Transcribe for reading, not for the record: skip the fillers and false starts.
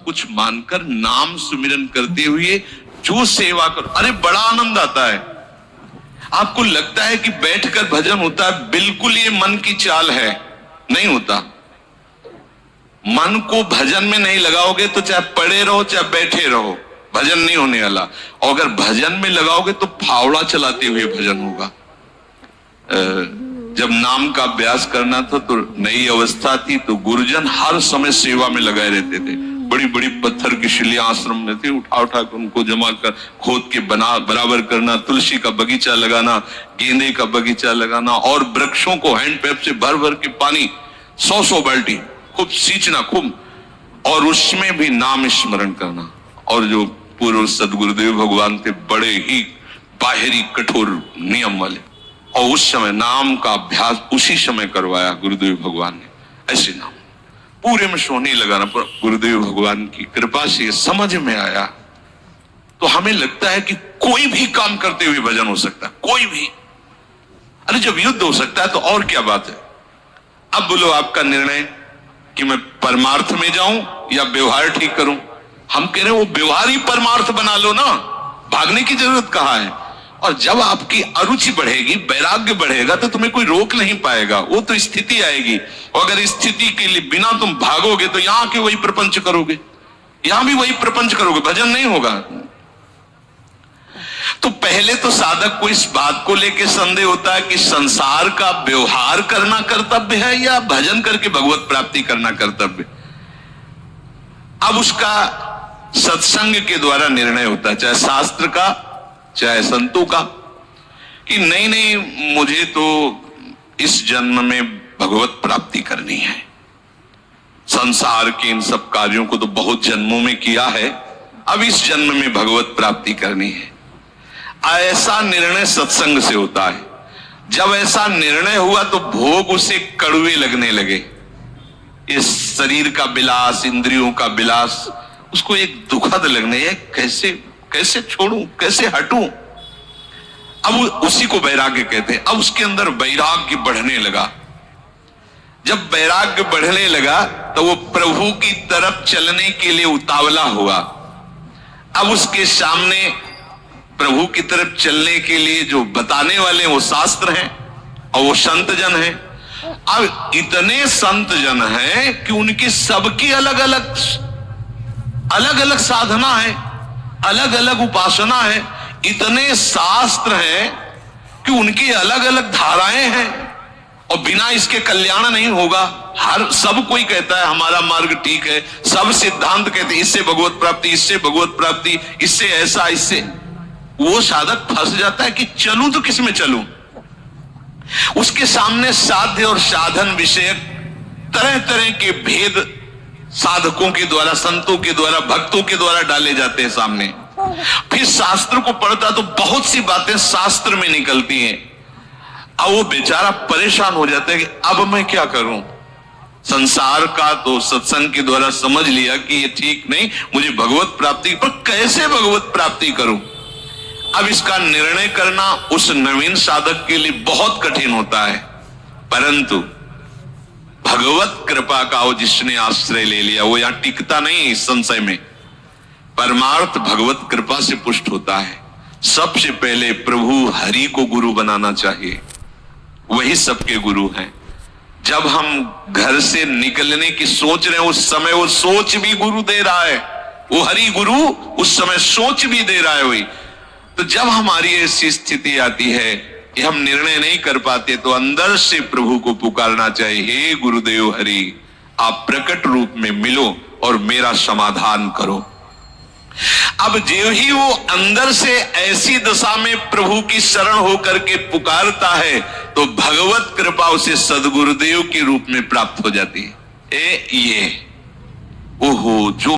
कुछ मानकर नाम सुमिरन करते हुए जो सेवा करो, अरे बड़ा आनंद आता है। आपको लगता है कि बैठकर भजन होता है, बिल्कुल ये मन की चाल है, नहीं होता। मन को भजन में नहीं लगाओगे तो चाहे पड़े रहो चाहे बैठे रहो, भजन नहीं होने वाला। और अगर भजन में लगाओगे तो फावड़ा चलाते हुए भजन होगा। जब नाम का अभ्यास करना था तो नई अवस्था थी, तो गुरुजन हर समय सेवा में लगाए रहते थे। बड़ी बड़ी पत्थर की शिलियां आश्रम में थी, उठा उठा कर उनको जमा कर खोद के बराबर करना, तुलसी का बगीचा लगाना, गेंदे का बगीचा लगाना, और वृक्षों को हैंड पैप से भर भर के पानी 100 बाल्टी खूब सींचना खूब, और उसमें भी नाम स्मरण करना। और जो पूर्व सदगुरुदेव भगवान थे, बड़े ही बाहरी कठोर नियम वाले, और उस समय नाम का अभ्यास उसी समय करवाया गुरुदेव भगवान ने। ऐसे नाम पूरे में सोने लगाना, पर गुरुदेव भगवान की कृपा से समझ में आया। तो हमें लगता है कि कोई भी काम करते हुए भजन हो सकता है, कोई भी। अरे जब युद्ध हो सकता है तो और क्या बात है। अब बोलो आपका निर्णय कि मैं परमार्थ में जाऊं या व्यवहार ठीक करूं। हम कह रहे हैं वो व्यवहार ही परमार्थ बना लो ना, भागने की जरूरत कहां है। और जब आपकी अरुचि बढ़ेगी, वैराग्य बढ़ेगा, तो तुम्हें कोई रोक नहीं पाएगा। वो तो स्थिति आएगी, और अगर स्थिति के लिए बिना तुम भागोगे तो यहां के वही प्रपंच करोगे, यहां भी वही प्रपंच करोगे, भजन नहीं होगा। तो पहले तो साधक को इस बात को लेकर संदेह होता है कि संसार का व्यवहार करना कर्तव्य है या भजन करके भगवत प्राप्ति करना कर्तव्य। अब उसका सत्संग के द्वारा निर्णय होता है, चाहे शास्त्र का चाहे संतों का, कि नहीं नहीं मुझे तो इस जन्म में भगवत प्राप्ति करनी है। संसार के इन सब कार्यों को तो बहुत जन्मों में किया है, अब इस जन्म में भगवत प्राप्ति करनी है। ऐसा निर्णय सत्संग से होता है। जब ऐसा निर्णय हुआ तो भोग उसे कड़वे लगने लगे। इस शरीर का विलास, इंद्रियों का विलास उसको एक दुखद लगने, कैसे छोड़ूं, कैसे हटूं। अब उसी को वैराग्य कहते हैं। अब उसके अंदर वैराग्य बढ़ने लगा। जब वैराग्य बढ़ने लगा तो वो प्रभु की तरफ चलने के लिए उतावला हुआ। अब उसके सामने प्रभु की तरफ चलने के लिए जो बताने वाले वो शास्त्र हैं और वो संत जन हैं। अब इतने संत जन हैं कि उनकी सबकी अलग अलग साधना है, अलग अलग उपासना है। इतने शास्त्र हैं कि उनकी अलग अलग धाराएं हैं, और बिना इसके कल्याण नहीं होगा। सब कोई कहता है हमारा मार्ग ठीक है, सब सिद्धांत कहते हैं इससे भगवत प्राप्ति, इससे भगवत प्राप्ति, इससे ऐसा, इससे। वो साधक फंस जाता है कि चलूं तो किस में चलूं। उसके सामने साध्य और साधन विषयक तरह तरह के भेद साधकों के द्वारा, संतों के द्वारा, भक्तों के द्वारा डाले जाते हैं सामने। फिर शास्त्र को पढ़ता तो बहुत सी बातें शास्त्र में निकलती हैं। अब वो बेचारा परेशान हो जाता है कि अब मैं क्या करूं। संसार का तो सत्संग के द्वारा समझ लिया कि ये ठीक नहीं, मुझे भगवत प्राप्ति, पर कैसे भगवत प्राप्ति करूं। अब इसका निर्णय करना उस नवीन साधक के लिए बहुत कठिन होता है। परंतु भगवत कृपा का वो जिसने आश्रय ले लिया वो यहां टिकता नहीं इस संशय में। परमार्थ भगवत कृपा से पुष्ट होता है। सबसे पहले प्रभु हरि को गुरु बनाना चाहिए, वही सबके गुरु हैं। जब हम घर से निकलने की सोच रहे हैं उस समय वो सोच भी गुरु दे रहा है, वो हरि गुरु उस समय सोच भी दे रहा है वही। तो जब हमारी ऐसी स्थिति आती है कि हम निर्णय नहीं कर पाते तो अंदर से प्रभु को पुकारना चाहिए, हे गुरुदेव हरि, आप प्रकट रूप में मिलो और मेरा समाधान करो। अब जो ही वो अंदर से ऐसी दशा में प्रभु की शरण होकर के पुकारता है तो भगवत कृपा उसे सदगुरुदेव के रूप में प्राप्त हो जाती है। ये ओहो, जो